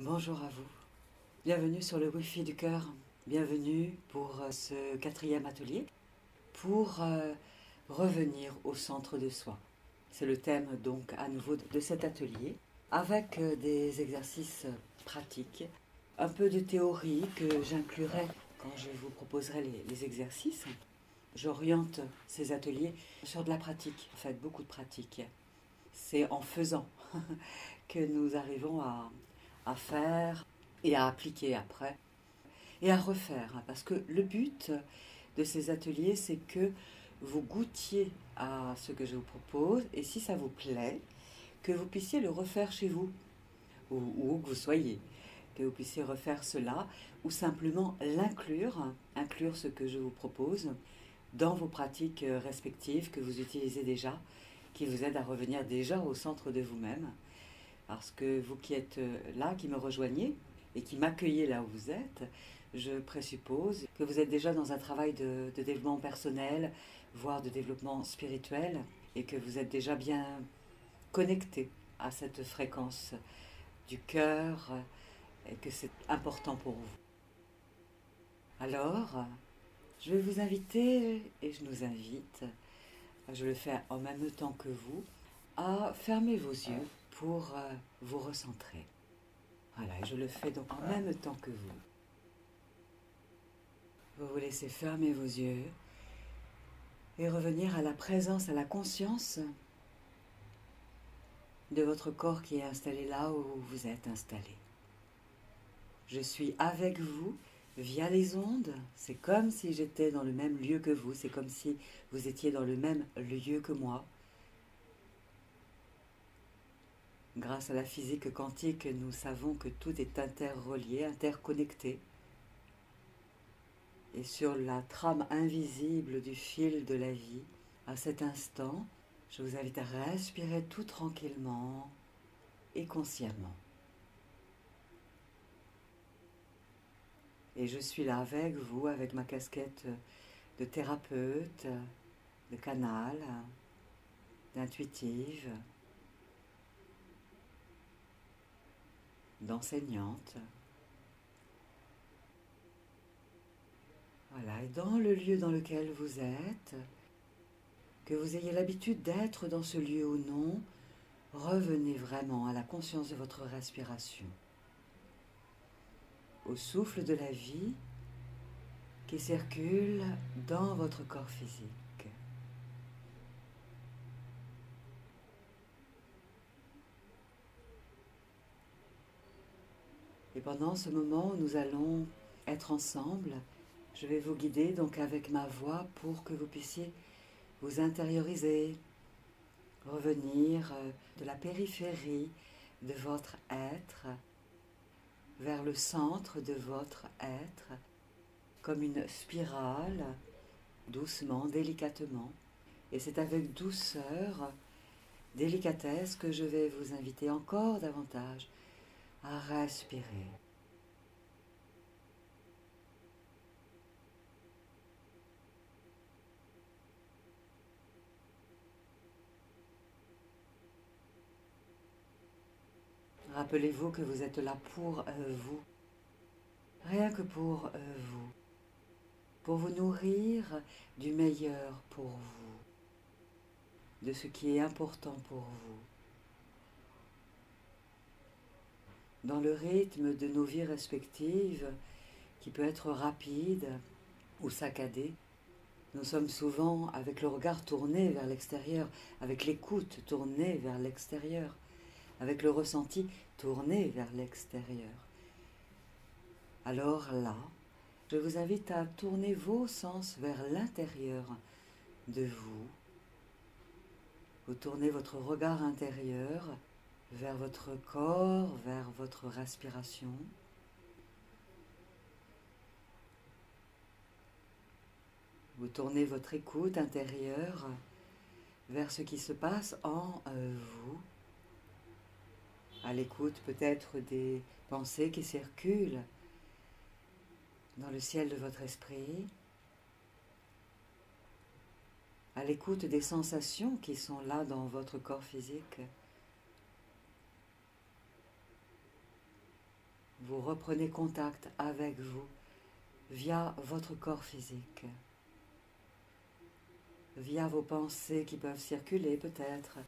Bonjour à vous. Bienvenue sur le Wi-Fi du cœur. Bienvenue pour ce 4e atelier pour revenir au centre de soi. C'est le thème donc à nouveau de cet atelier avec des exercices pratiques, un peu de théorie que j'inclurai quand je vous proposerai les exercices. J'oriente ces ateliers sur de la pratique, en fait beaucoup de pratique. C'est en faisant que nous arrivons à faire et à appliquer après et à refaire. Parce que le but de ces ateliers, c'est que vous goûtiez à ce que je vous propose et si ça vous plaît, que vous puissiez le refaire chez vous ou où que vous soyez. Que vous puissiez refaire cela ou simplement inclure ce que je vous propose dans vos pratiques respectives que vous utilisez déjà, qui vous aident à revenir déjà au centre de vous-même. Parce que vous qui êtes là, qui me rejoignez et qui m'accueillez là où vous êtes, je présuppose que vous êtes déjà dans un travail de développement personnel, voire de développement spirituel, et que vous êtes déjà bien connecté à cette fréquence du cœur et que c'est important pour vous. Alors, je vais vous inviter, et je nous invite, je le fais en même temps que vous, à fermer vos yeux pour vous recentrer. Voilà, et je le fais donc en même temps que vous. Vous vous laissez fermer vos yeux et revenir à la présence, à la conscience de votre corps qui est installé là où vous êtes installé. Je suis avec vous via les ondes. C'est comme si j'étais dans le même lieu que vous. C'est comme si vous étiez dans le même lieu que moi. Grâce à la physique quantique, nous savons que tout est interrelié, interconnecté. Et sur la trame invisible du fil de la vie, à cet instant, je vous invite à respirer tout tranquillement et consciemment. Et je suis là avec vous, avec ma casquette de thérapeute, de canal, d'intuitive, d'enseignante. Voilà, et dans le lieu dans lequel vous êtes, que vous ayez l'habitude d'être dans ce lieu ou non, revenez vraiment à la conscience de votre respiration, au souffle de la vie qui circule dans votre corps physique. Et pendant ce moment où nous allons être ensemble, je vais vous guider donc avec ma voix pour que vous puissiez vous intérioriser, revenir de la périphérie de votre être vers le centre de votre être, comme une spirale, doucement, délicatement. Et c'est avec douceur, délicatesse que je vais vous inviter encore davantage à respirer. Rappelez-vous que vous êtes là pour vous, rien que pour vous nourrir du meilleur pour vous, de ce qui est important pour vous. Dans le rythme de nos vies respectives, qui peut être rapide ou saccadé, nous sommes souvent avec le regard tourné vers l'extérieur, avec l'écoute tournée vers l'extérieur, avec le ressenti tourné vers l'extérieur. Alors là, je vous invite à tourner vos sens vers l'intérieur de vous. Vous tournez votre regard intérieur vers votre corps, vers votre respiration. Vous tournez votre écoute intérieure vers ce qui se passe en vous. À l'écoute peut-être des pensées qui circulent dans le ciel de votre esprit. À l'écoute des sensations qui sont là dans votre corps physique. vous reprenez contact avec vous via votre corps physique, via vos pensées qui peuvent circuler peut-être,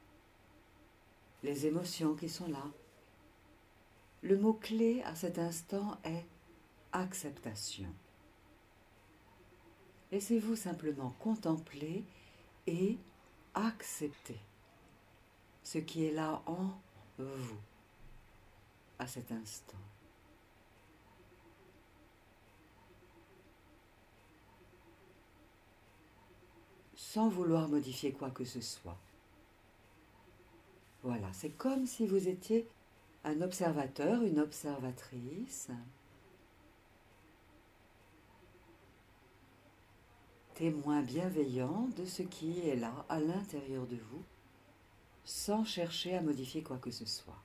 les émotions qui sont là. Le mot-clé à cet instant est acceptation. Laissez-vous simplement contempler et accepter ce qui est là en vous à cet instant. Sans vouloir modifier quoi que ce soit. Voilà, c'est comme si vous étiez un observateur, une observatrice, témoin bienveillant de ce qui est là à l'intérieur de vous, sans chercher à modifier quoi que ce soit.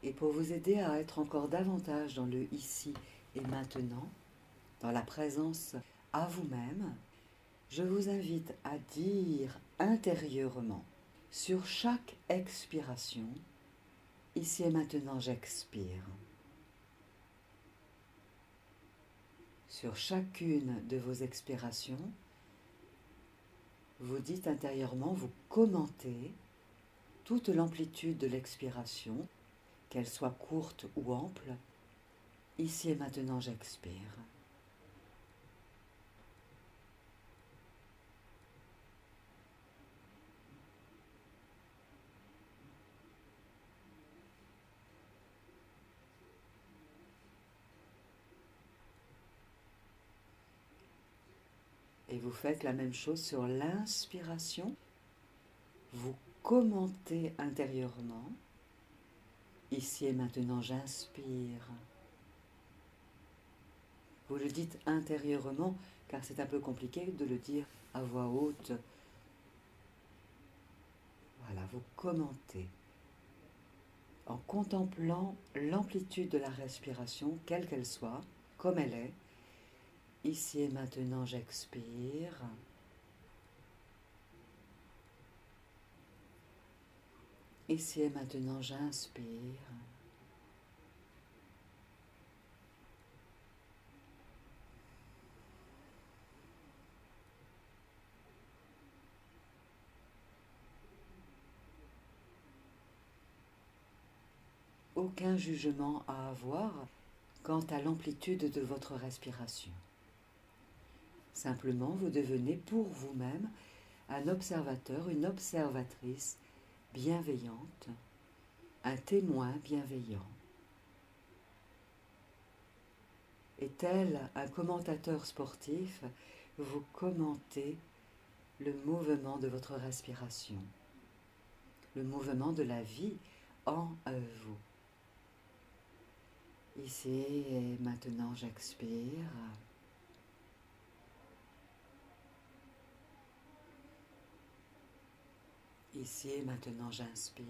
Et pour vous aider à être encore davantage dans le ici et maintenant, dans la présence à vous-même, je vous invite à dire intérieurement, sur chaque expiration, ici et maintenant j'expire. Sur chacune de vos expirations, vous dites intérieurement, vous commentez toute l'amplitude de l'expiration, qu'elle soit courte ou ample, ici et maintenant j'expire. Et vous faites la même chose sur l'inspiration. Vous commentez intérieurement. Ici et maintenant, j'inspire. Vous le dites intérieurement, car c'est un peu compliqué de le dire à voix haute. Voilà, vous commentez en contemplant l'amplitude de la respiration, quelle qu'elle soit, comme elle est. Ici et maintenant, j'expire. Ici et maintenant, j'inspire. Aucun jugement à avoir quant à l'amplitude de votre respiration. Simplement, vous devenez pour vous-même un observateur, une observatrice bienveillante, un témoin bienveillant. Et tel un commentateur sportif, vous commentez le mouvement de votre respiration, le mouvement de la vie en vous. Ici et maintenant, j'expire. Ici et maintenant, j'inspire.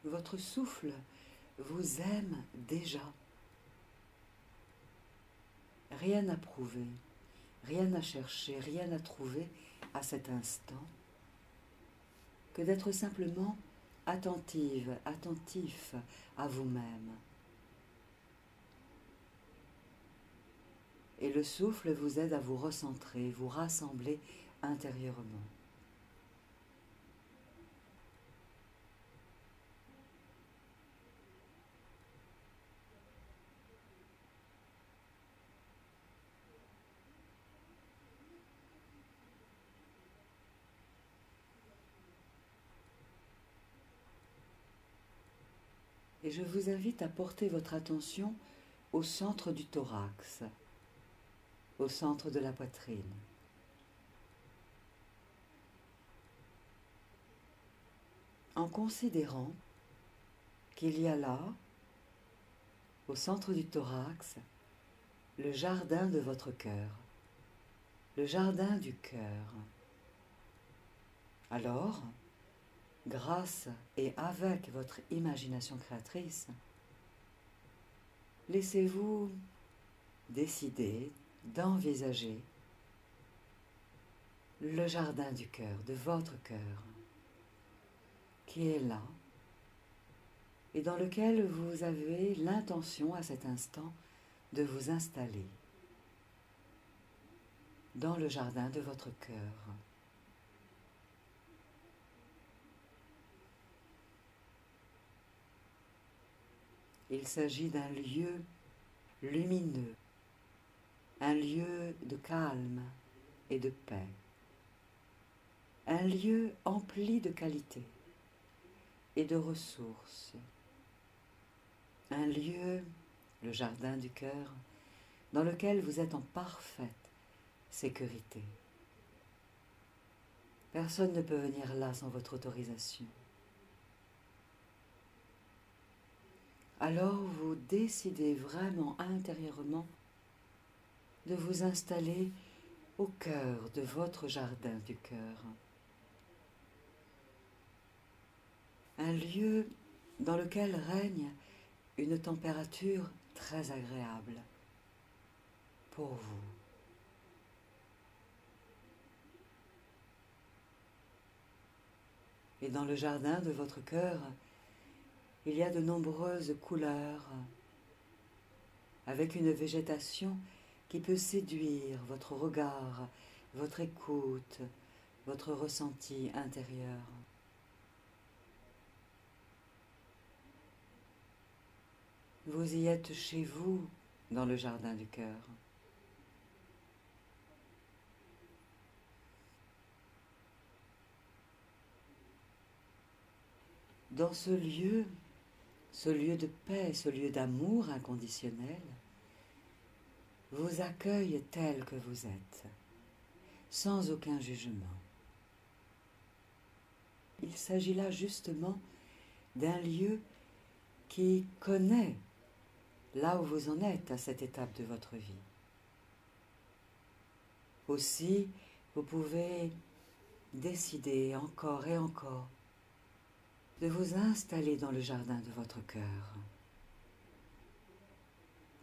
Votre souffle vous aime déjà. Rien à prouver, rien à chercher, rien à trouver à cet instant, que d'être simplement attentive, attentif à vous-même. Et le souffle vous aide à vous recentrer, vous rassembler intérieurement. Et je vous invite à porter votre attention au centre du thorax, au centre de la poitrine. En considérant qu'il y a là, au centre du thorax, le jardin de votre cœur. le jardin du cœur. Alors, grâce et avec votre imagination créatrice, laissez-vous décider d'envisager le jardin du cœur, de votre cœur, qui est là et dans lequel vous avez l'intention à cet instant de vous installer dans le jardin de votre cœur. Il s'agit d'un lieu lumineux, un lieu de calme et de paix, un lieu empli de qualité et de ressources, un lieu, le jardin du cœur, dans lequel vous êtes en parfaite sécurité. Personne ne peut venir là sans votre autorisation. Alors vous décidez vraiment intérieurement de vous installer au cœur de votre jardin du cœur. Un lieu dans lequel règne une température très agréable pour vous. Et dans le jardin de votre cœur, il y a de nombreuses couleurs, avec une végétation qui peut séduire votre regard, votre écoute, votre ressenti intérieur. Vous y êtes chez vous, dans le jardin du cœur. Dans ce lieu de paix, ce lieu d'amour inconditionnel, vous accueille tel que vous êtes, sans aucun jugement. Il s'agit là justement d'un lieu qui connaît là où vous en êtes à cette étape de votre vie. Aussi, vous pouvez décider encore et encore de vous installer dans le jardin de votre cœur.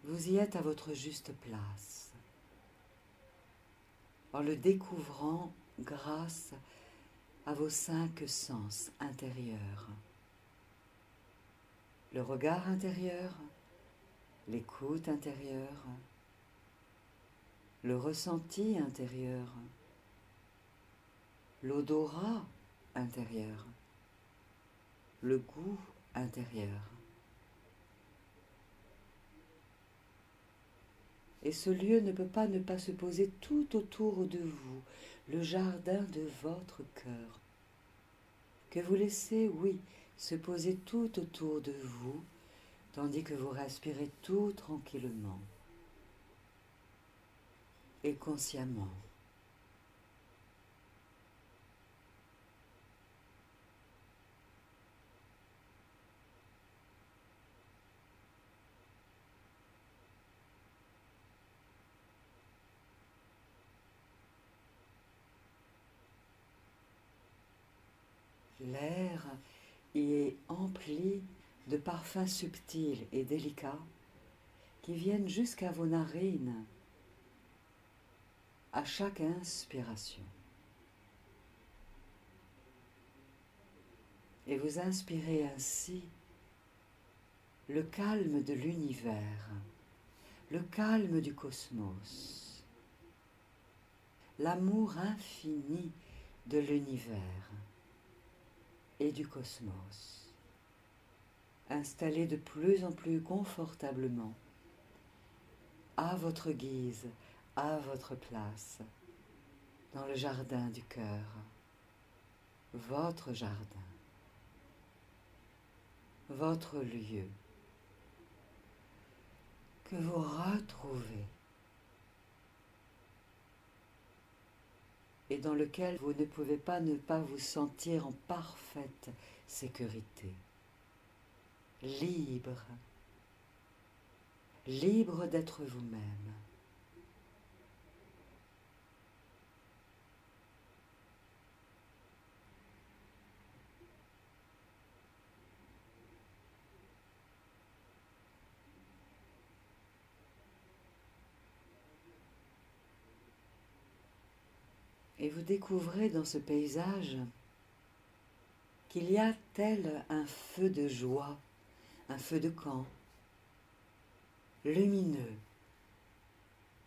Vous y êtes à votre juste place, en le découvrant grâce à vos 5 sens intérieurs. Le regard intérieur, l'écoute intérieure, le ressenti intérieur, l'odorat intérieur, le goût intérieur. Et ce lieu ne peut pas ne pas se poser tout autour de vous, le jardin de votre cœur, que vous laissez, oui, se poser tout autour de vous, tandis que vous respirez tout tranquillement et consciemment. L'air y est empli de parfums subtils et délicats qui viennent jusqu'à vos narines à chaque inspiration. Et vous inspirez ainsi le calme de l'univers, le calme du cosmos, l'amour infini de l'univers et du cosmos, installé de plus en plus confortablement, à votre guise, à votre place, dans le jardin du cœur, votre jardin, votre lieu, que vous retrouvez et dans lequel vous ne pouvez pas ne pas vous sentir en parfaite sécurité, libre, libre d'être vous-même. Et vous découvrez dans ce paysage qu'il y a tel un feu de joie, un feu de camp, lumineux,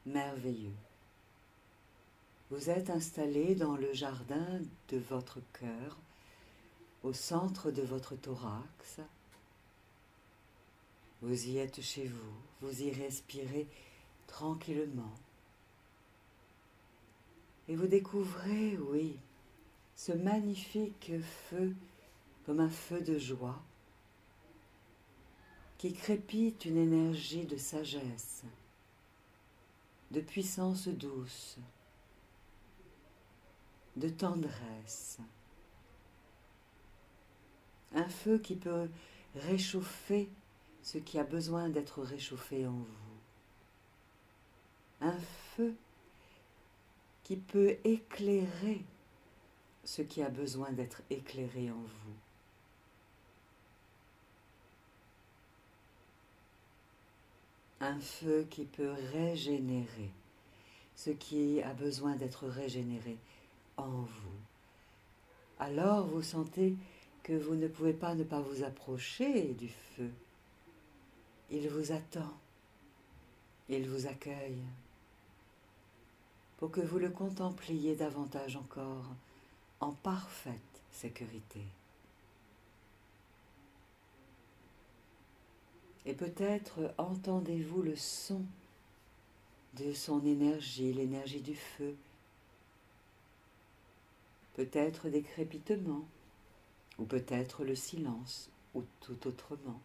merveilleux. Vous êtes installé dans le jardin de votre cœur, au centre de votre thorax. Vous y êtes chez vous, vous y respirez tranquillement. Et vous découvrez, oui, ce magnifique feu comme un feu de joie qui crépite une énergie de sagesse, de puissance douce, de tendresse. Un feu qui peut réchauffer ce qui a besoin d'être réchauffé en vous. Un feu qui peut éclairer ce qui a besoin d'être éclairé en vous. Un feu qui peut régénérer ce qui a besoin d'être régénéré en vous. Alors vous sentez que vous ne pouvez pas ne pas vous approcher du feu. Il vous attend, il vous accueille, pour que vous le contempliez davantage encore en parfaite sécurité. Et peut-être entendez-vous le son de son énergie, l'énergie du feu, peut-être des crépitements, ou peut-être le silence, ou tout autrement.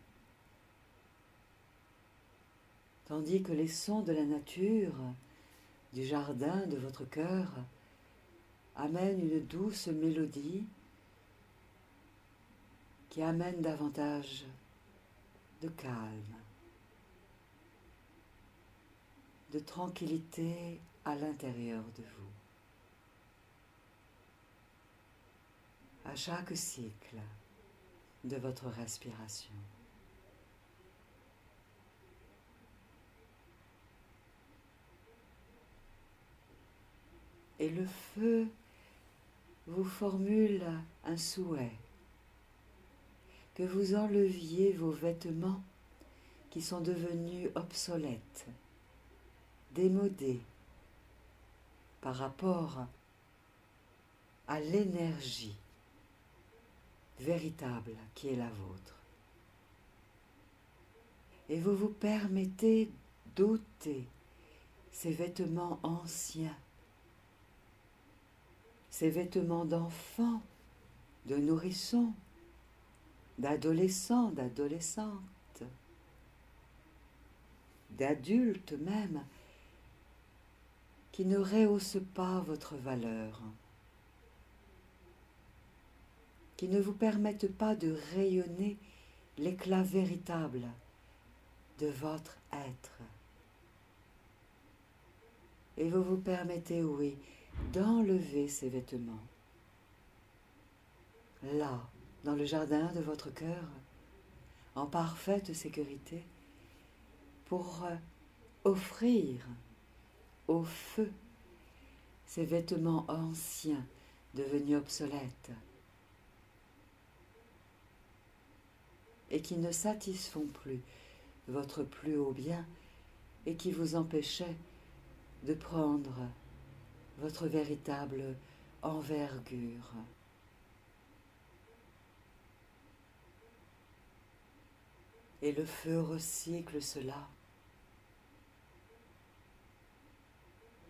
Tandis que les sons de la nature, du jardin de votre cœur, amènent une douce mélodie qui amène davantage de calme, de tranquillité à l'intérieur de vous. À chaque cycle de votre respiration. Et le feu vous formule un souhait, que vous enleviez vos vêtements qui sont devenus obsolètes, démodés par rapport à l'énergie véritable qui est la vôtre. Et vous vous permettez d'ôter ces vêtements anciens, ces vêtements d'enfants, de nourrissons, d'adolescents, d'adolescentes, d'adultes même, qui ne rehaussent pas votre valeur, qui ne vous permettent pas de rayonner l'éclat véritable de votre être. Et vous vous permettez, oui, d'enlever ces vêtements. Là, dans le jardin de votre cœur, en parfaite sécurité, pour offrir au feu ces vêtements anciens devenus obsolètes et qui ne satisfont plus votre plus haut bien et qui vous empêchaient de prendre votre véritable envergure. Et le feu recycle cela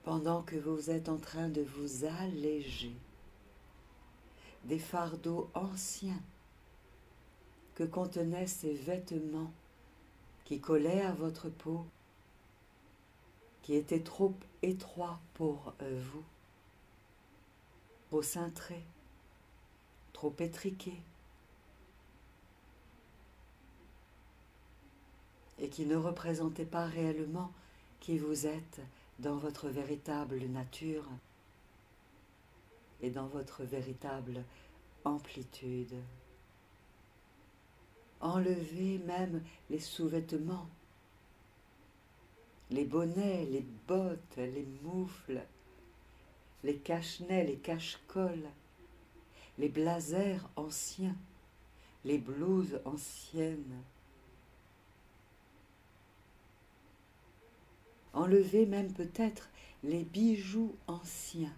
pendant que vous êtes en train de vous alléger des fardeaux anciens que contenaient ces vêtements qui collaient à votre peau, qui étaient trop étroits pour vous, trop cintrés, trop étriqués, et qui ne représentaient pas réellement qui vous êtes dans votre véritable nature et dans votre véritable amplitude. Enlevez même les sous-vêtements, les bonnets, les bottes, les moufles, les cache-nez, les cache-colles, les blazers anciens, les blouses anciennes. Enlevez même peut-être les bijoux anciens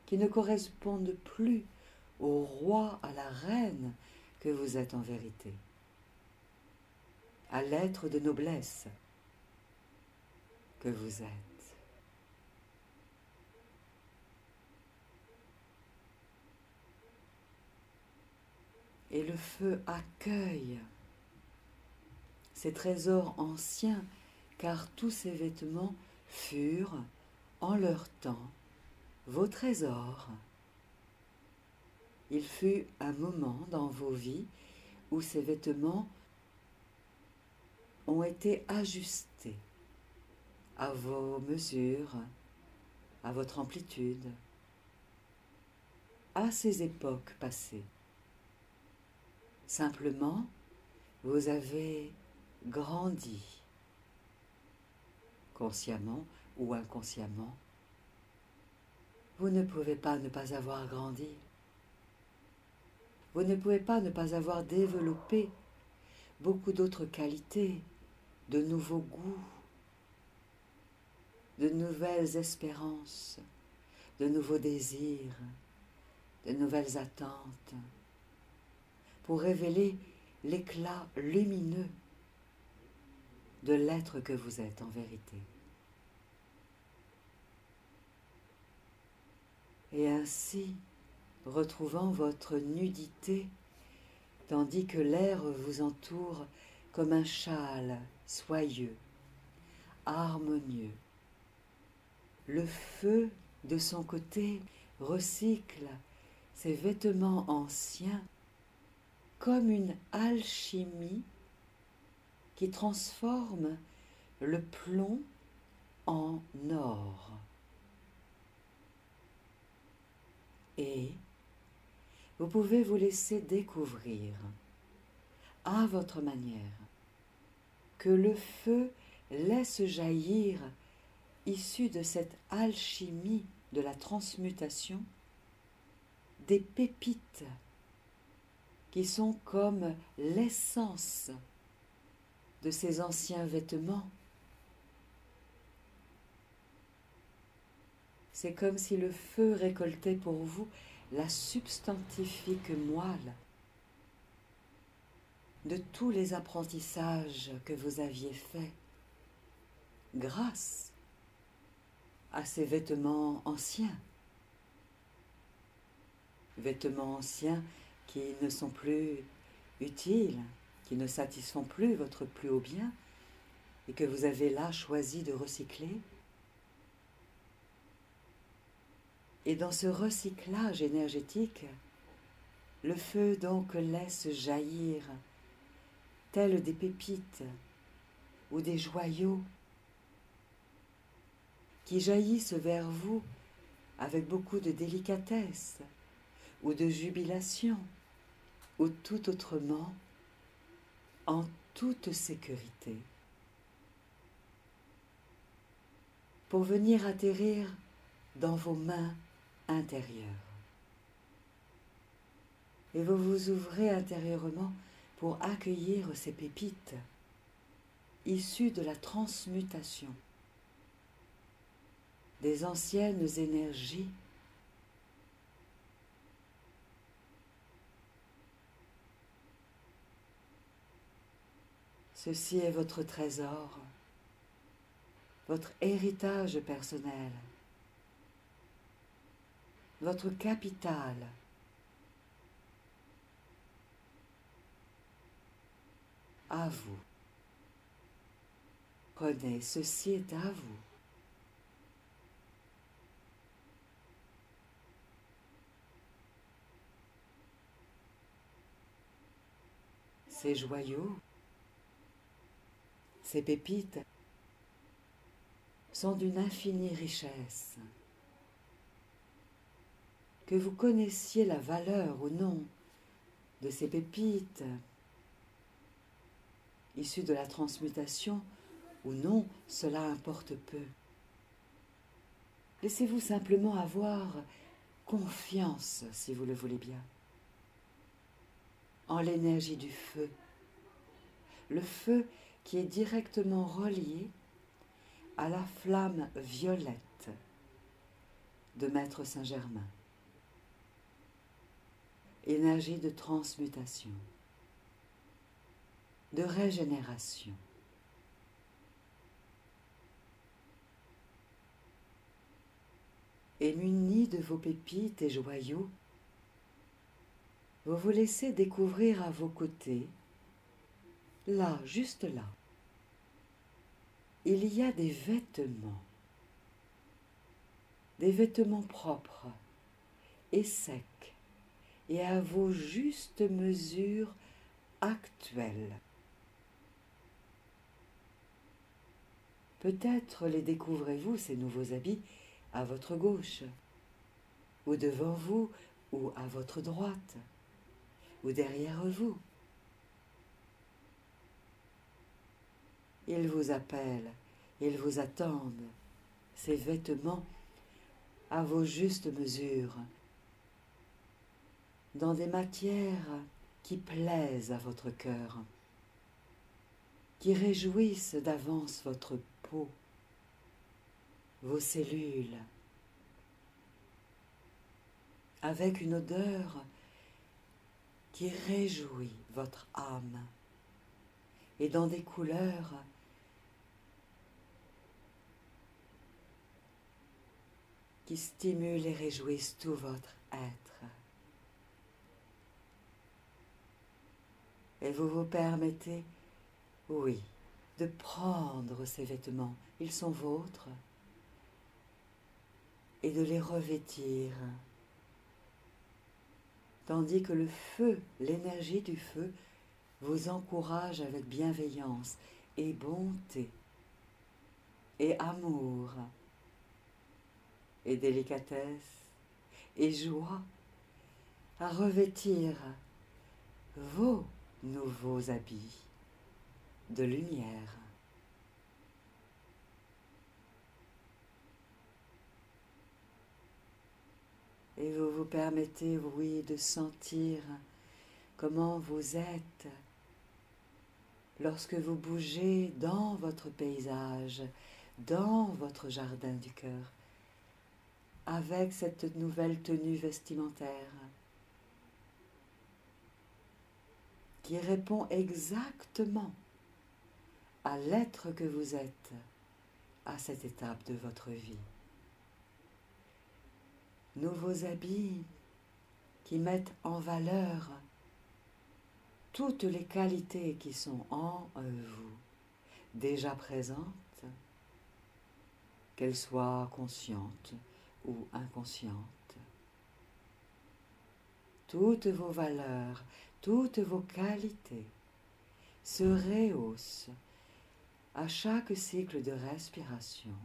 qui ne correspondent plus au roi, à la reine que vous êtes en vérité, à l'être de noblesse que vous êtes. Et le feu accueille ces trésors anciens, car tous ces vêtements furent, en leur temps, vos trésors. Il fut un moment dans vos vies où ces vêtements ont été ajustés à vos mesures, à votre amplitude, à ces époques passées. Simplement, vous avez grandi, consciemment ou inconsciemment. Vous ne pouvez pas ne pas avoir grandi. Vous ne pouvez pas ne pas avoir développé beaucoup d'autres qualités, de nouveaux goûts, de nouvelles espérances, de nouveaux désirs, de nouvelles attentes, pour révéler l'éclat lumineux de l'être que vous êtes en vérité. Et ainsi, retrouvant votre nudité, tandis que l'air vous entoure comme un châle soyeux, harmonieux. Le feu, de son côté, recycle ces vêtements anciens comme une alchimie qui transforme le plomb en or. Et vous pouvez vous laisser découvrir, à votre manière, que le feu laisse jaillir, issu de cette alchimie de la transmutation, des pépites qui sont comme l'essence de ces anciens vêtements. C'est comme si le feu récoltait pour vous la substantifique moelle de tous les apprentissages que vous aviez faits grâce à ces vêtements anciens. Vêtements anciens qui ne sont plus utiles, qui ne satisfont plus votre plus haut bien et que vous avez là choisi de recycler. Et dans ce recyclage énergétique, le feu donc laisse jaillir, tels des pépites ou des joyaux, qui jaillissent vers vous avec beaucoup de délicatesse ou de jubilation, ou tout autrement, en toute sécurité, pour venir atterrir dans vos mains intérieures. Et vous vous ouvrez intérieurement pour accueillir ces pépites issues de la transmutation des anciennes énergies Ceci est votre trésor, votre héritage personnel, votre capital. À vous. Prenez, ceci est à vous. Ces joyaux, ces pépites sont d'une infinie richesse. Que vous connaissiez la valeur ou non de ces pépites issues de la transmutation ou non, cela importe peu. Laissez-vous simplement avoir confiance, si vous le voulez bien, en l'énergie du feu. Le feu qui est directement relié à la flamme violette de Maître Saint-Germain. Énergie de transmutation, de régénération. Et muni de vos pépites et joyaux, vous vous laissez découvrir à vos côtés, là, juste là, il y a des vêtements propres et secs et à vos justes mesures actuelles. Peut-être les découvrez-vous, ces nouveaux habits, à votre gauche, ou devant vous, ou à votre droite, ou derrière vous. Ils vous appellent, ils vous attendent, ces vêtements à vos justes mesures, dans des matières qui plaisent à votre cœur, qui réjouissent d'avance votre peau, vos cellules, avec une odeur qui réjouit votre âme, et dans des couleurs qui stimulent et réjouissent tout votre être. Et vous vous permettez, oui, de prendre ces vêtements, ils sont vôtres, et de les revêtir, tandis que le feu, l'énergie du feu, vous encourage avec bienveillance et bonté, et amour, et délicatesse, et joie, à revêtir vos nouveaux habits de lumière. Et vous vous permettez, oui, de sentir comment vous êtes lorsque vous bougez dans votre paysage, dans votre jardin du cœur, avec cette nouvelle tenue vestimentaire qui répond exactement à l'être que vous êtes à cette étape de votre vie. Nouveaux habits qui mettent en valeur toutes les qualités qui sont en vous, déjà présentes, qu'elles soient conscientes ou inconscientes. Toutes vos valeurs, toutes vos qualités se rehaussent à chaque cycle de respiration.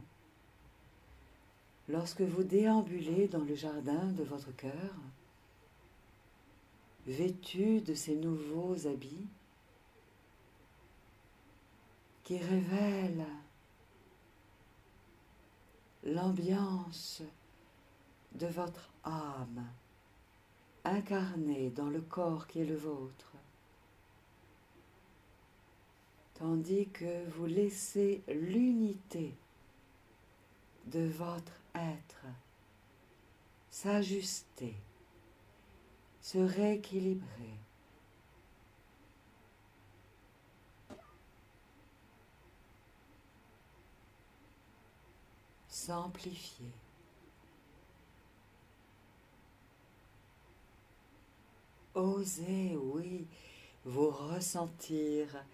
Lorsque vous déambulez dans le jardin de votre cœur, vêtu de ces nouveaux habits qui révèlent l'ambiance de votre âme incarnée dans le corps qui est le vôtre, tandis que vous laissez l'unité de votre être s'ajuster, se rééquilibrer. S'amplifier. Osez, oui, vous ressentir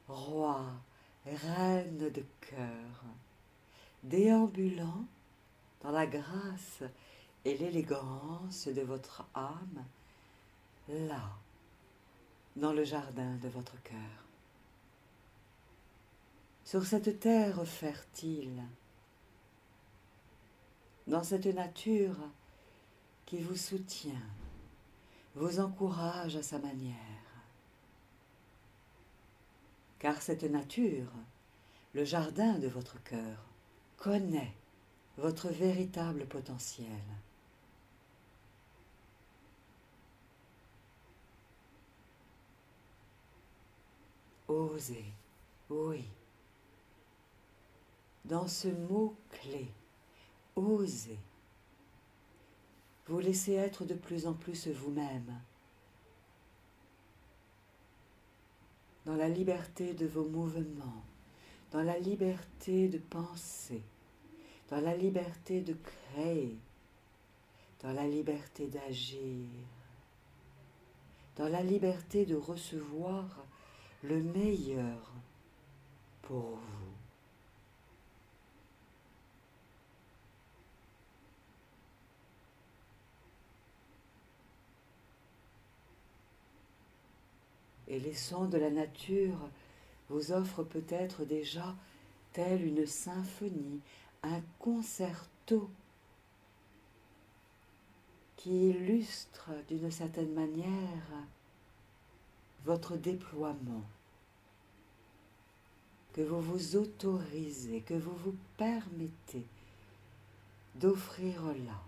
roi, reine de cœur, déambulant dans la grâce et l'élégance de votre âme, là, dans le jardin de votre cœur. Sur cette terre fertile, dans cette nature qui vous soutient, vous encourage à sa manière. Car cette nature, le jardin de votre cœur, connaît votre véritable potentiel. Osez, oui. Dans ce mot-clé, osez, vous laissez être de plus en plus vous-même, dans la liberté de vos mouvements, dans la liberté de penser, dans la liberté de créer, dans la liberté d'agir, dans la liberté de recevoir le meilleur pour vous. Et les sons de la nature vous offrent peut-être déjà, telle une symphonie, un concerto qui illustre d'une certaine manière votre déploiement, que vous vous autorisez, que vous vous permettez d'offrir là,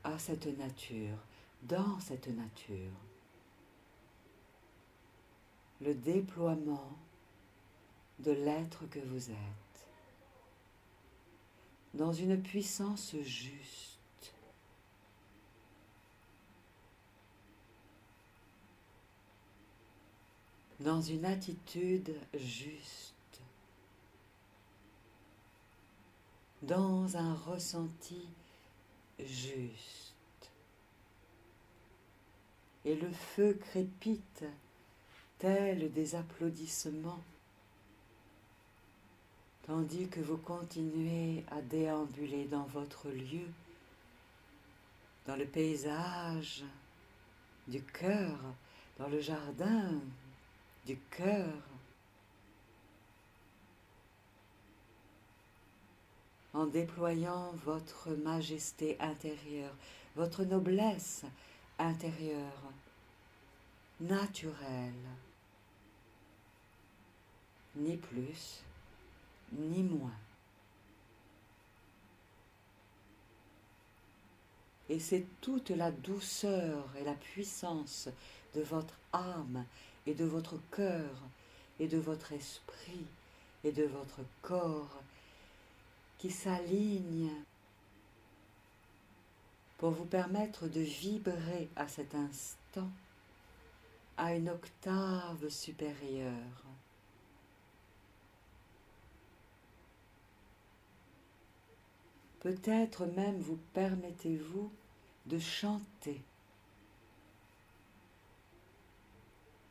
à cette nature, dans cette nature, le déploiement de l'être que vous êtes, dans une puissance juste, dans une attitude juste, dans un ressenti juste. Et le feu crépite tel des applaudissements, tandis que vous continuez à déambuler dans votre lieu, dans le paysage du cœur, dans le jardin du cœur, en déployant votre majesté intérieure, votre noblesse intérieure, naturelle, ni plus, ni moins. Et c'est toute la douceur et la puissance de votre âme et de votre cœur et de votre esprit et de votre corps qui s'alignent pour vous permettre de vibrer à cet instant à une octave supérieure. Peut-être même vous permettez-vous de chanter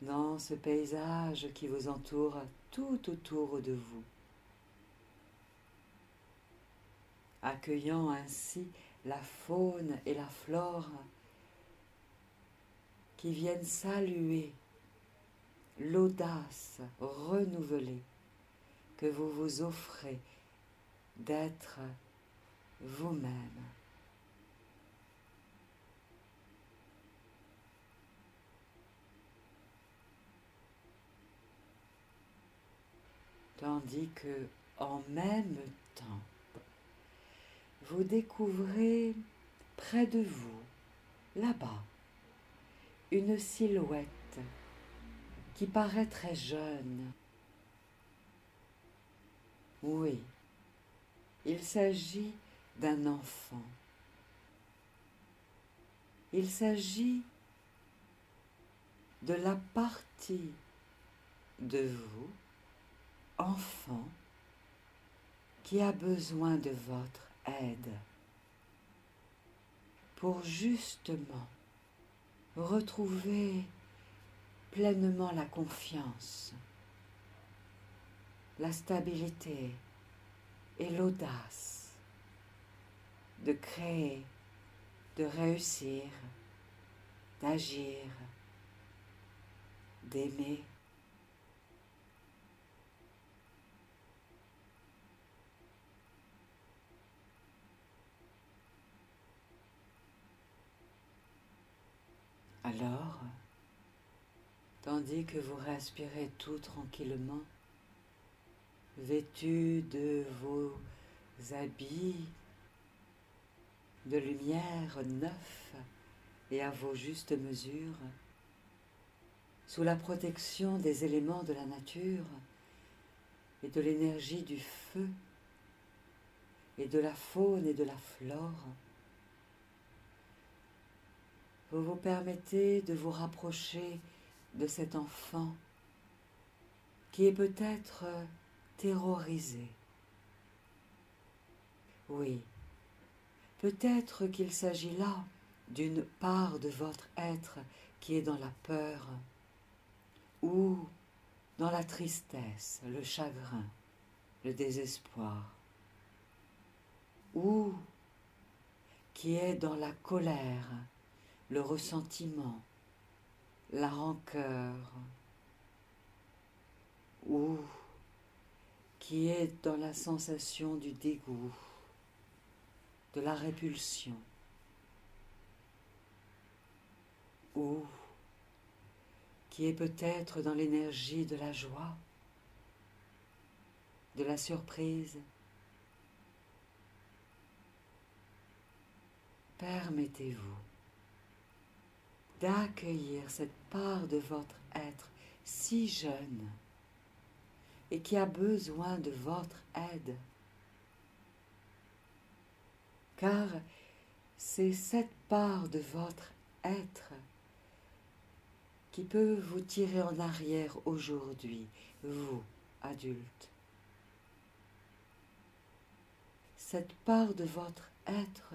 dans ce paysage qui vous entoure tout autour de vous, accueillant ainsi la faune et la flore qui viennent saluer l'audace renouvelée que vous vous offrez d'être vous-même. Tandis que, en même temps, vous découvrez près de vous, là-bas, une silhouette qui paraît très jeune. Oui, il s'agit d'un enfant. Il s'agit de la partie de vous, enfant, qui a besoin de votre aide pour justement retrouver pleinement la confiance, la stabilité et l'audace de créer, de réussir, d'agir, d'aimer. Alors, tandis que vous respirez tout tranquillement, vêtu de vos habits de lumière neufs et à vos justes mesures, sous la protection des éléments de la nature et de l'énergie du feu et de la faune et de la flore, vous vous permettez de vous rapprocher de cet enfant qui est peut-être terrorisé. Oui, peut-être qu'il s'agit là d'une part de votre être qui est dans la peur ou dans la tristesse, le chagrin, le désespoir, ou qui est dans la colère, le ressentiment, la rancœur, ou qui est dans la sensation du dégoût, de la répulsion, ou qui est peut-être dans l'énergie de la joie, de la surprise. Permettez-vous d'accueillir cette part de votre être si jeune et qui a besoin de votre aide. Car c'est cette part de votre être qui peut vous tirer en arrière aujourd'hui, vous, adulte. Cette part de votre être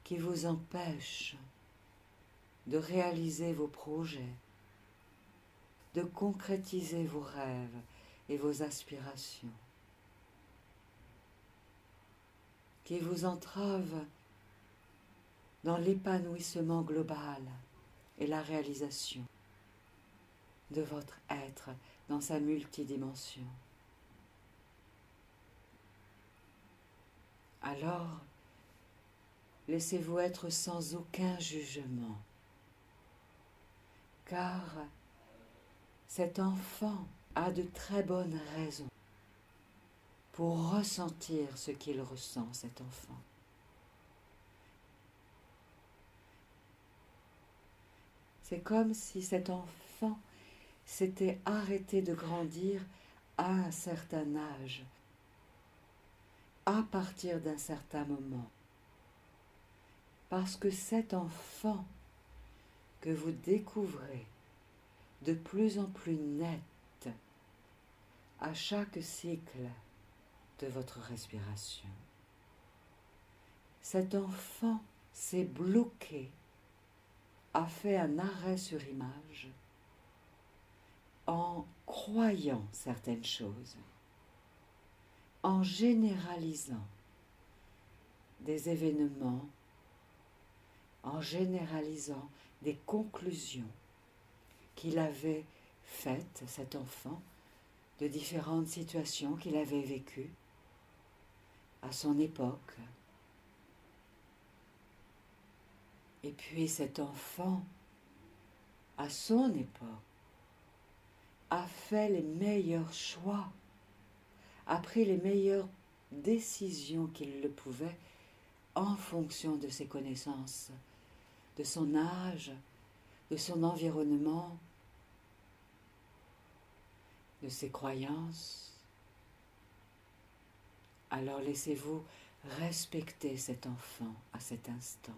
qui vous empêche de réaliser vos projets, de concrétiser vos rêves et vos aspirations, qui vous entrave dans l'épanouissement global et la réalisation de votre être dans sa multidimension. Alors, laissez-vous être sans aucun jugement, car cet enfant a de très bonnes raisons pour ressentir ce qu'il ressent, cet enfant. C'est comme si cet enfant s'était arrêté de grandir à un certain âge, à partir d'un certain moment. Parce que cet enfant que vous découvrez de plus en plus net à chaque cycle de votre respiration, cet enfant s'est bloqué, a fait un arrêt sur image en croyant certaines choses, en généralisant des événements, en généralisant des conclusions qu'il avait faites, cet enfant, de différentes situations qu'il avait vécues à son époque. Et puis cet enfant, à son époque, a fait les meilleurs choix, a pris les meilleures décisions qu'il le pouvait en fonction de ses connaissances, de son âge, de son environnement, de ses croyances. Alors laissez-vous respecter cet enfant à cet instant.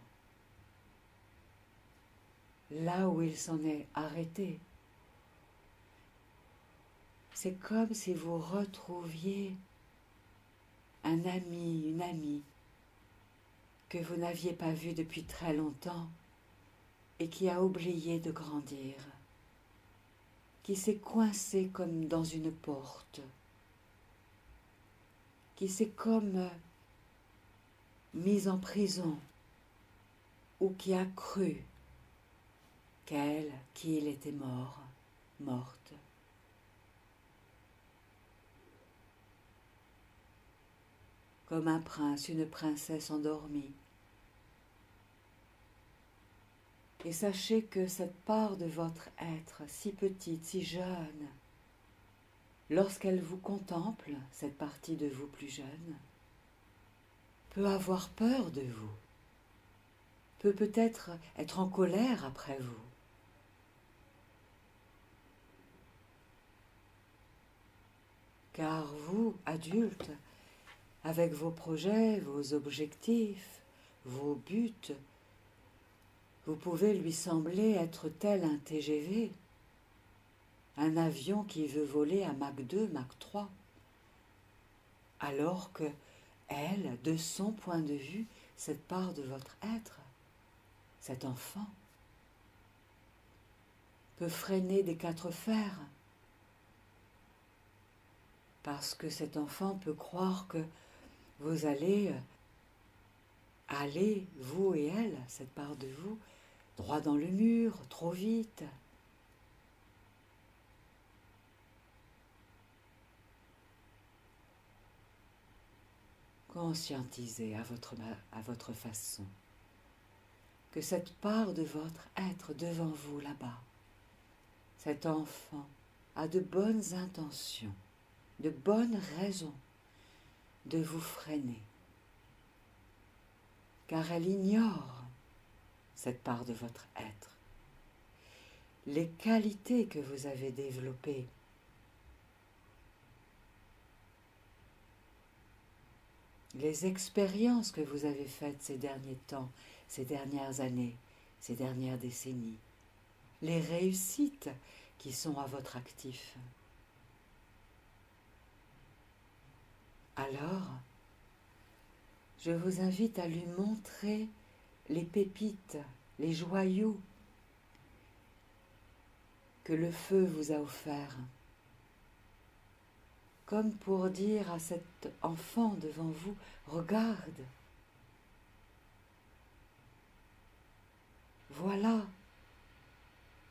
Là où il s'en est arrêté, c'est comme si vous retrouviez un ami, une amie que vous n'aviez pas vu depuis très longtemps et qui a oublié de grandir, qui s'est coincé comme dans une porte, qui s'est comme mise en prison ou qui a cru qu'il était mort, morte. Comme un prince, une princesse endormie. Et sachez que cette part de votre être, si petite, si jeune, lorsqu'elle vous contemple, cette partie de vous plus jeune, peut avoir peur de vous, peut peut-être être en colère après vous. Car vous, adultes, avec vos projets, vos objectifs, vos buts, vous pouvez lui sembler être tel un TGV, un avion qui veut voler à Mach 2, Mach 3, alors que elle, de son point de vue, cette part de votre être, cet enfant, peut freiner des quatre fers, parce que cet enfant peut croire que vous allez aller, vous et elle, cette part de vous, droit dans le mur, trop vite. Conscientisez à votre façon que cette part de votre être devant vous là-bas, cet enfant a de bonnes intentions, de bonnes raisons de vous freiner, car elle ignore, cette part de votre être, les qualités que vous avez développées, les expériences que vous avez faites ces derniers temps, ces dernières années, ces dernières décennies, les réussites qui sont à votre actif. Alors, je vous invite à lui montrer les pépites, les joyaux que le feu vous a offerts, comme pour dire à cet enfant devant vous, regarde, voilà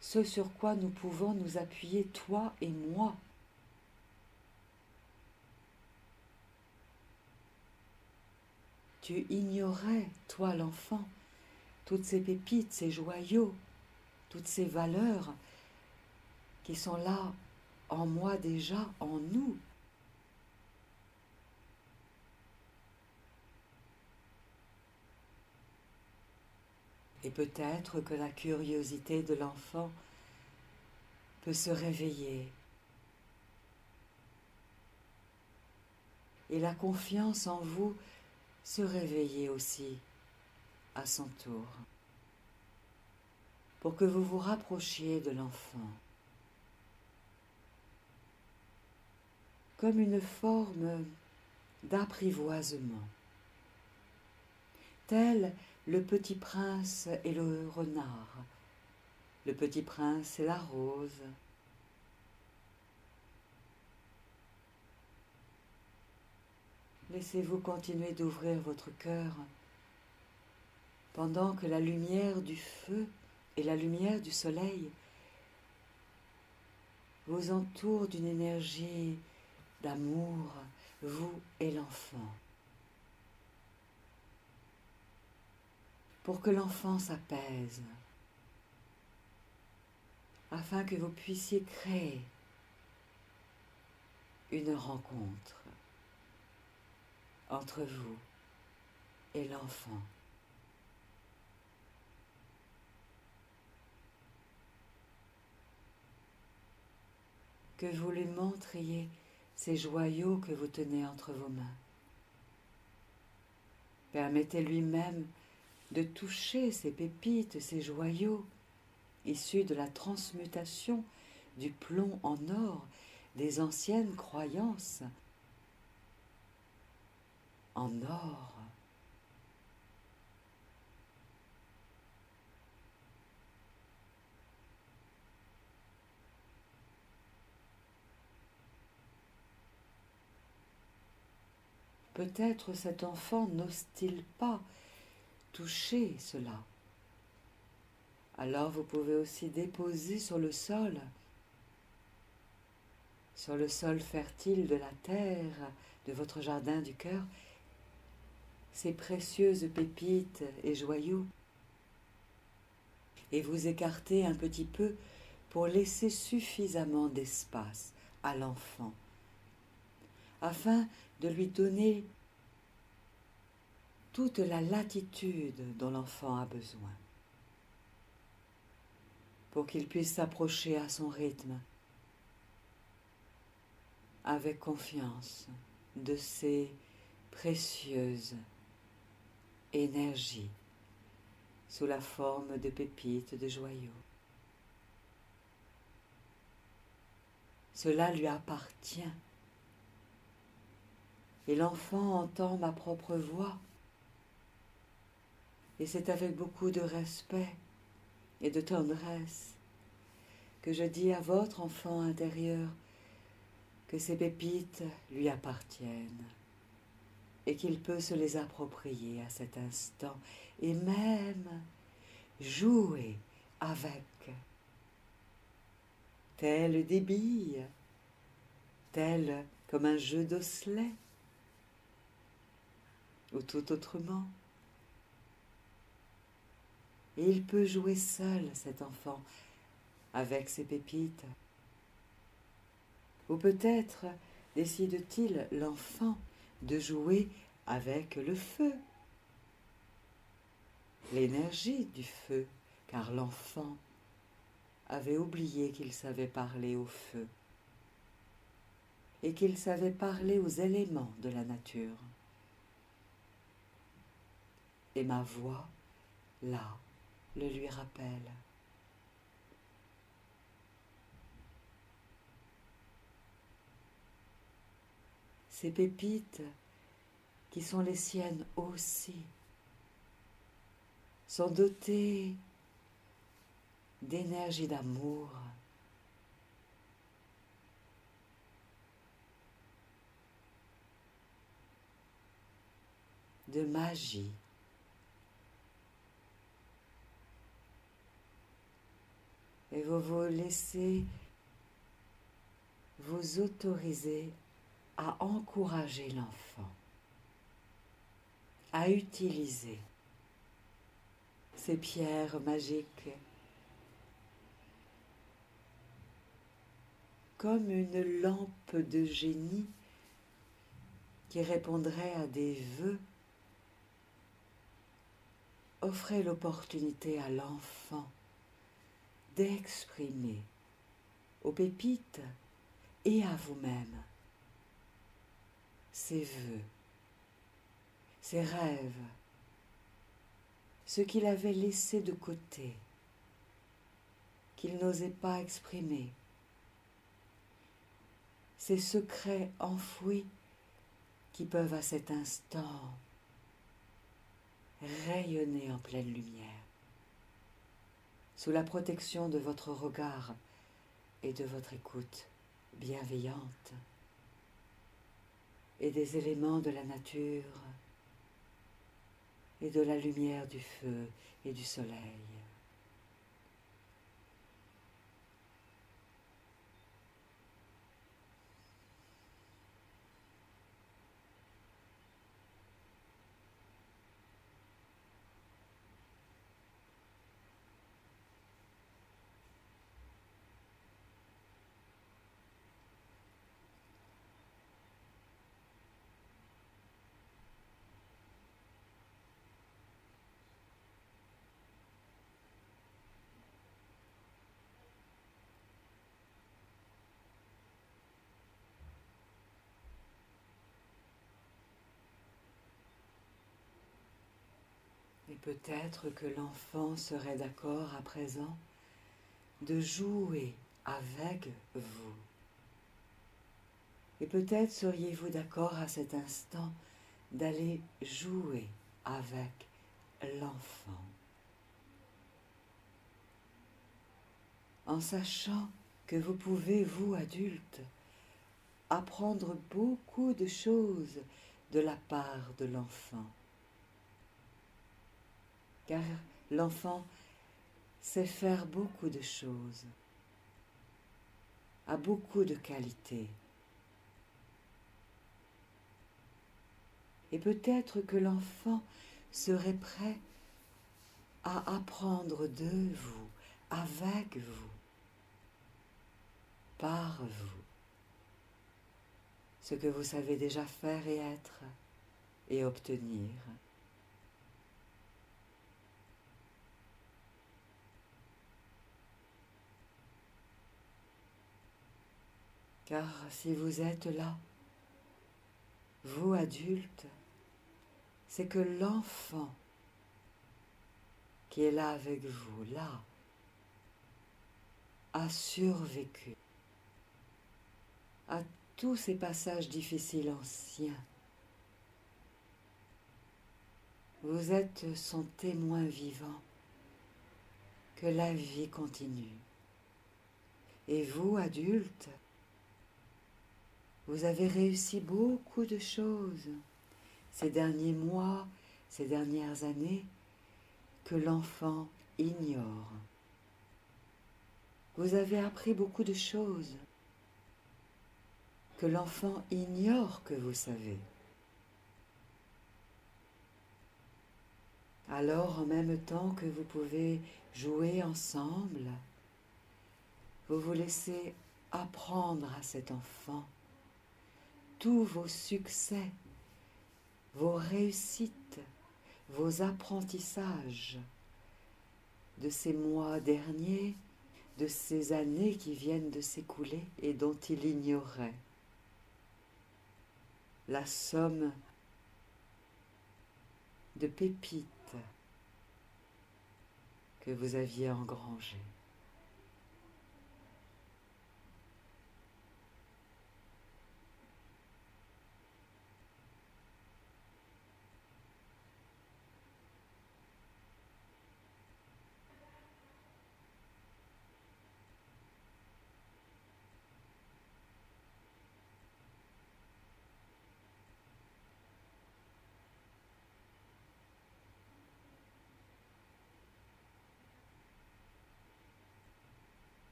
ce sur quoi nous pouvons nous appuyer, toi et moi. Tu ignorais, toi l'enfant, toutes ces pépites, ces joyaux, toutes ces valeurs qui sont là en moi déjà, en nous. Et peut-être que la curiosité de l'enfant peut se réveiller. Et la confiance en vous se réveiller aussi à son tour. Pour que vous vous rapprochiez de l'enfant. Comme une forme d'apprivoisement. Tel le petit prince et le renard, le petit prince et la rose. Laissez-vous continuer d'ouvrir votre cœur pendant que la lumière du feu et la lumière du soleil vous entourent d'une énergie d'amour, vous et l'enfant. Pour que l'enfant s'apaise, afin que vous puissiez créer une rencontre entre vous et l'enfant. Que vous lui montriez ces joyaux que vous tenez entre vos mains. Permettez-lui même de toucher ces pépites, ces joyaux, issus de la transmutation du plomb en or des anciennes croyances en or. Peut-être cet enfant n'ose-t-il pas toucher cela. Alors vous pouvez aussi déposer sur le sol fertile de la terre, de votre jardin du cœur, ces précieuses pépites et joyaux, et vous écarter un petit peu pour laisser suffisamment d'espace à l'enfant, afin de lui donner toute la latitude dont l'enfant a besoin pour qu'il puisse s'approcher à son rythme avec confiance de ces précieuses énergies sous la forme de pépites, de joyaux. Cela lui appartient. Et l'enfant entend ma propre voix. Et c'est avec beaucoup de respect et de tendresse que je dis à votre enfant intérieur que ces pépites lui appartiennent et qu'il peut se les approprier à cet instant et même jouer avec, telles des billes, telles comme un jeu d'osselets ou tout autrement. Et il peut jouer seul, cet enfant, avec ses pépites. Ou peut-être décide-t-il, l'enfant, de jouer avec le feu, l'énergie du feu, car l'enfant avait oublié qu'il savait parler au feu et qu'il savait parler aux éléments de la nature. Et ma voix, là, le lui rappelle. Ces pépites, qui sont les siennes aussi, sont dotées d'énergie d'amour, de magie, et vous vous laissez vous autoriser à encourager l'enfant, à utiliser ces pierres magiques comme une lampe de génie qui répondrait à des vœux. Offrez l'opportunité à l'enfant d'exprimer aux pépites et à vous-même ses vœux, ses rêves, ce qu'il avait laissé de côté, qu'il n'osait pas exprimer, ces secrets enfouis qui peuvent à cet instant rayonner en pleine lumière, sous la protection de votre regard et de votre écoute bienveillante et des éléments de la nature et de la lumière du feu et du soleil. Et peut-être que l'enfant serait d'accord à présent de jouer avec vous. Et peut-être seriez-vous d'accord à cet instant d'aller jouer avec l'enfant, en sachant que vous pouvez, vous adultes, apprendre beaucoup de choses de la part de l'enfant. Car l'enfant sait faire beaucoup de choses, a beaucoup de qualités. Et peut-être que l'enfant serait prêt à apprendre de vous, avec vous, par vous, ce que vous savez déjà faire et être et obtenir. Car si vous êtes là, vous adultes, c'est que l'enfant qui est là avec vous, là, a survécu à tous ces passages difficiles anciens. Vous êtes son témoin vivant que la vie continue. Et vous, adultes, vous avez réussi beaucoup de choses ces derniers mois, ces dernières années, que l'enfant ignore. Vous avez appris beaucoup de choses que l'enfant ignore que vous savez. Alors, en même temps que vous pouvez jouer ensemble, vous vous laissez apprendre à cet enfant tous vos succès, vos réussites, vos apprentissages de ces mois derniers, de ces années qui viennent de s'écouler et dont il ignorait la somme de pépites que vous aviez engrangées.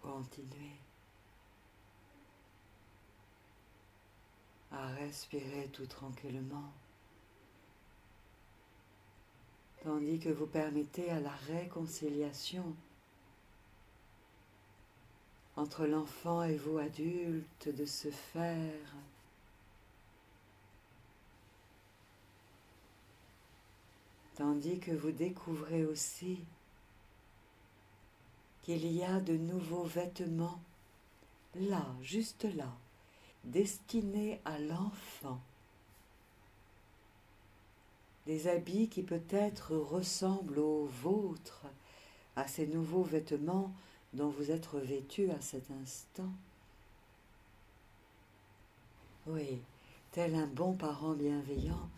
Continuez à respirer tout tranquillement, tandis que vous permettez à la réconciliation entre l'enfant et vous adultes de se faire, tandis que vous découvrez aussi qu'il y a de nouveaux vêtements là, juste là, destinés à l'enfant. Des habits qui peut-être ressemblent aux vôtres, à ces nouveaux vêtements dont vous êtes revêtus à cet instant. Oui, tel un bon parent bienveillant,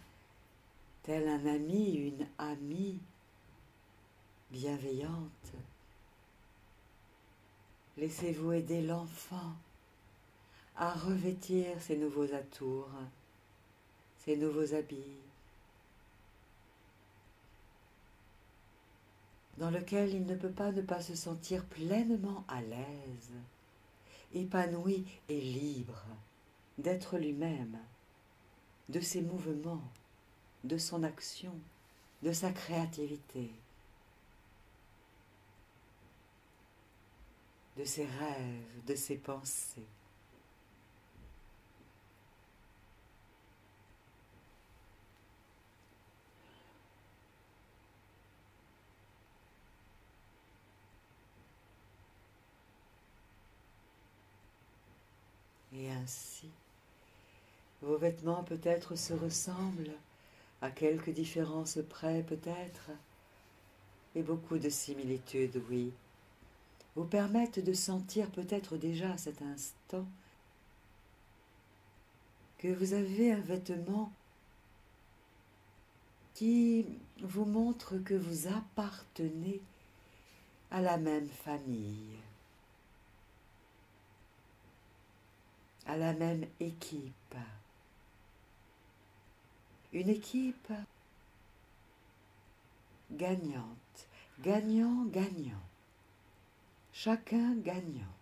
tel un ami, une amie bienveillante. Laissez-vous aider l'enfant à revêtir ses nouveaux atours, ses nouveaux habits, dans lequel il ne peut pas ne pas se sentir pleinement à l'aise, épanoui et libre d'être lui-même, de ses mouvements, de son action, de sa créativité, de ses rêves, de ses pensées. Et ainsi, vos vêtements peut-être se ressemblent, à quelques différences près peut-être, et beaucoup de similitudes, oui, vous permettent de sentir peut-être déjà à cet instant que vous avez un vêtement qui vous montre que vous appartenez à la même famille, à la même équipe. Une équipe gagnante, gagnant-gagnant, chacun gagnant,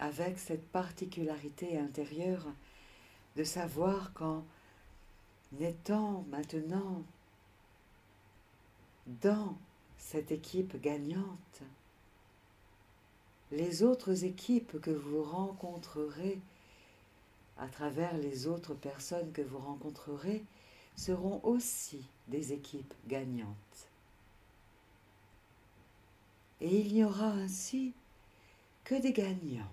avec cette particularité intérieure de savoir qu'en étant maintenant dans cette équipe gagnante, les autres équipes que vous rencontrerez à travers les autres personnes que vous rencontrerez seront aussi des équipes gagnantes. Et il n'y aura ainsi que des gagnants.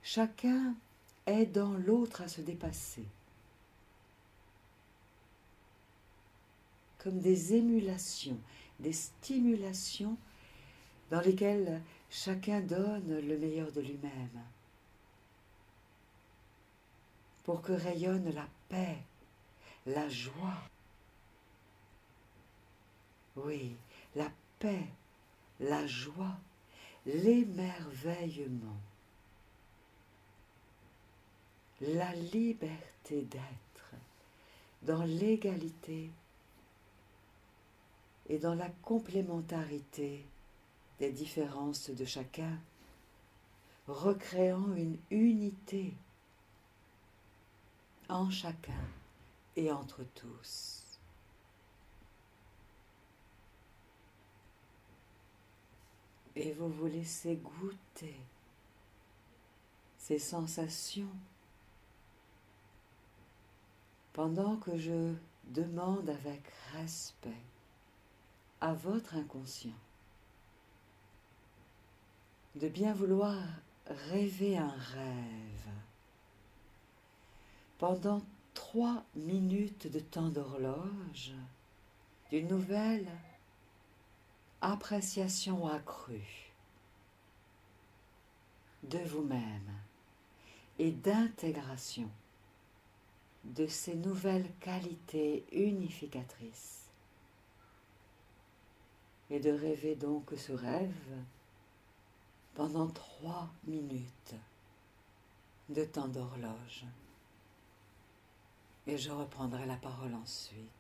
Chacun aidant l'autre à se dépasser, comme des émulations, des stimulations dans lesquelles chacun donne le meilleur de lui-même, pour que rayonne la paix, la joie. Oui, la paix, la joie, l'émerveillement, la liberté d'être dans l'égalité et dans la complémentarité des différences de chacun, recréant une unité en chacun et entre tous. Et vous vous laissez goûter ces sensations pendant que je demande avec respect à votre inconscient de bien vouloir rêver un rêve pendant 3 minutes de temps d'horloge d'une nouvelle appréciation accrue de vous-même et d'intégration de ces nouvelles qualités unificatrices. Et de rêver donc ce rêve pendant 3 minutes de temps d'horloge. Et je reprendrai la parole ensuite.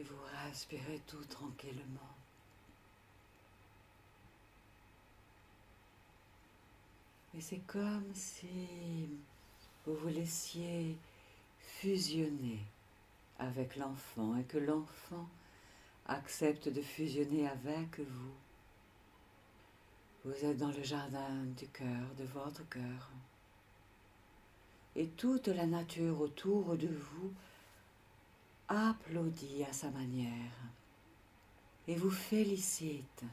Et vous respirez tout tranquillement. Et c'est comme si vous vous laissiez fusionner avec l'enfant et que l'enfant accepte de fusionner avec vous. Vous êtes dans le jardin du cœur, de votre cœur. Et toute la nature autour de vous applaudit à sa manière et vous félicite.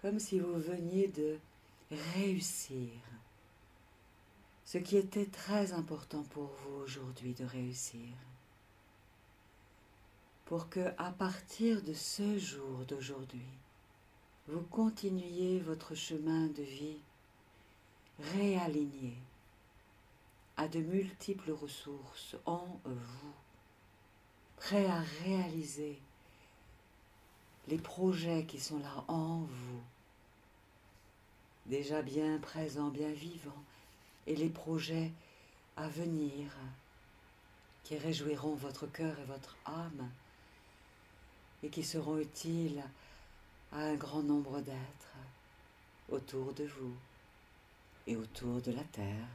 Comme si vous veniez de réussir ce qui était très important pour vous aujourd'hui de réussir. Pour que, à partir de ce jour d'aujourd'hui, vous continuiez votre chemin de vie réaligné à de multiples ressources en vous, prêt à réaliser les projets qui sont là en vous, déjà bien présents, bien vivants, et les projets à venir qui réjouiront votre cœur et votre âme et qui seront utiles à un grand nombre d'êtres autour de vous et autour de la terre.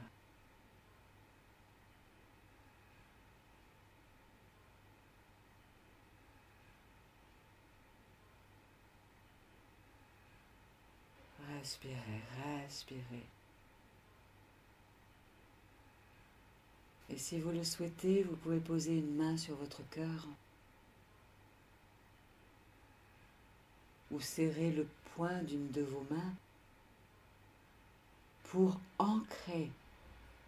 Respirez, respirez. Et si vous le souhaitez, vous pouvez poser une main sur votre cœur ou serrer le poing d'une de vos mains pour ancrer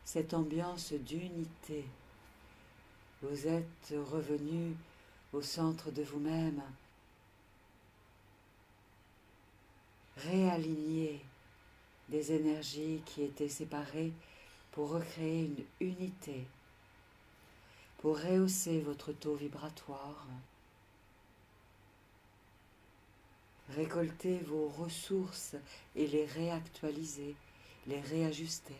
cette ambiance d'unité. Vous êtes revenu au centre de vous-même, réaligné des énergies qui étaient séparées pour recréer une unité, pour rehausser votre taux vibratoire, récolter vos ressources et les réactualiser, les réajuster.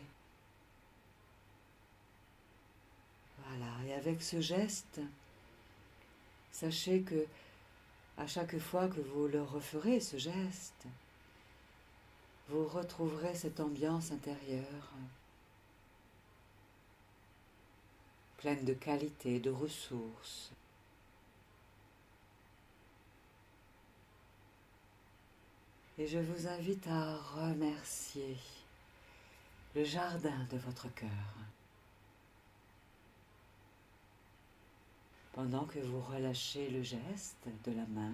Voilà, et avec ce geste, sachez que à chaque fois que vous le referez, ce geste, vous retrouverez cette ambiance intérieure, pleine de qualité, de ressources. Et je vous invite à remercier le jardin de votre cœur. Pendant que vous relâchez le geste de la main,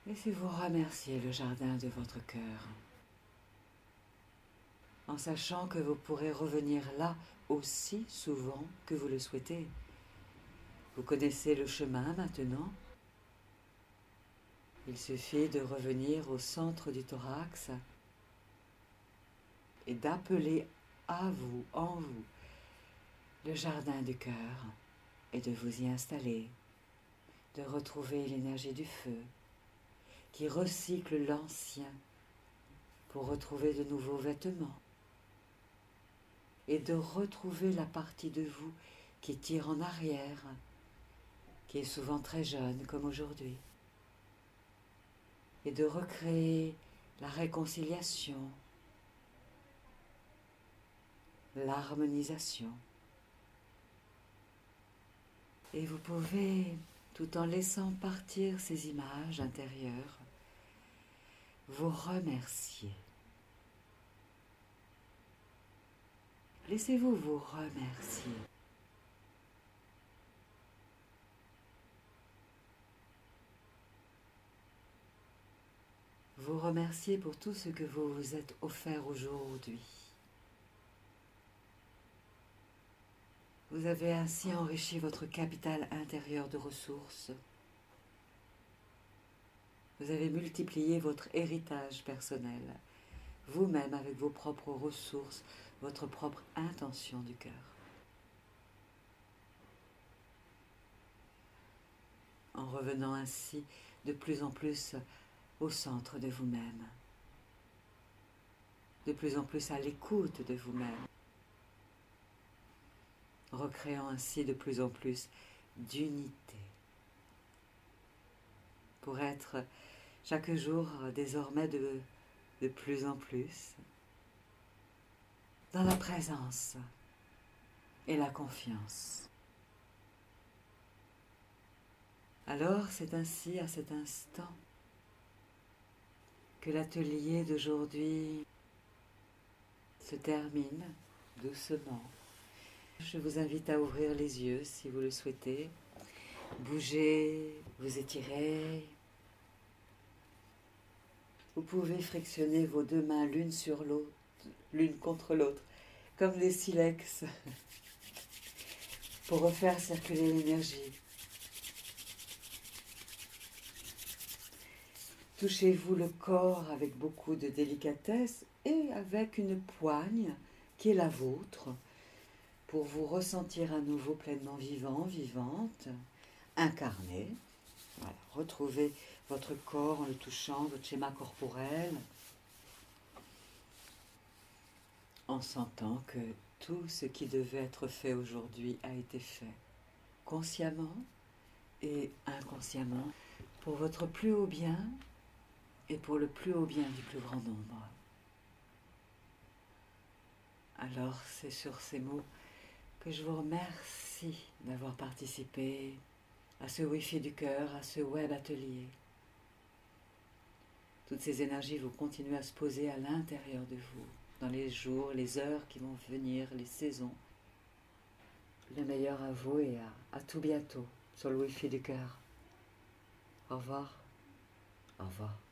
laissez-vous remercier le jardin de votre cœur, en sachant que vous pourrez revenir là aussi souvent que vous le souhaitez. Vous connaissez le chemin maintenant. Il suffit de revenir au centre du thorax et d'appeler à vous, en vous, le jardin du cœur et de vous y installer, de retrouver l'énergie du feu qui recycle l'ancien pour retrouver de nouveaux vêtements et de retrouver la partie de vous qui tire en arrière, qui est souvent très jeune comme aujourd'hui, et de recréer la réconciliation, l'harmonisation. Et vous pouvez, tout en laissant partir ces images intérieures, vous remercier. Laissez-vous vous remercier. Vous remercier pour tout ce que vous vous êtes offert aujourd'hui. Vous avez ainsi enrichi votre capital intérieur de ressources. Vous avez multiplié votre héritage personnel, vous-même avec vos propres ressources, votre propre intention du cœur. En revenant ainsi de plus en plus au centre de vous-même, de plus en plus à l'écoute de vous-même, recréant ainsi de plus en plus d'unité, pour être chaque jour désormais de plus en plus dans la présence et la confiance. Alors c'est ainsi, à cet instant, que l'atelier d'aujourd'hui se termine doucement. Je vous invite à ouvrir les yeux si vous le souhaitez. Bougez, vous étirez. Vous pouvez frictionner vos deux mains l'une sur l'autre, l'une contre l'autre, comme des silex, pour refaire circuler l'énergie. Touchez-vous le corps avec beaucoup de délicatesse et avec une poigne qui est la vôtre pour vous ressentir à nouveau pleinement vivant, vivante, incarné. Voilà. Retrouvez votre corps en le touchant, votre schéma corporel, en sentant que tout ce qui devait être fait aujourd'hui a été fait, consciemment et inconsciemment, pour votre plus haut bien et pour le plus haut bien du plus grand nombre. Alors c'est sur ces mots que je vous remercie d'avoir participé à ce Wi-Fi du cœur, à ce web atelier. Toutes ces énergies vont continuer à se poser à l'intérieur de vous, dans les jours, les heures qui vont venir, les saisons. Le meilleur à vous et à tout bientôt sur le Wi-Fi du cœur. Au revoir. Au revoir.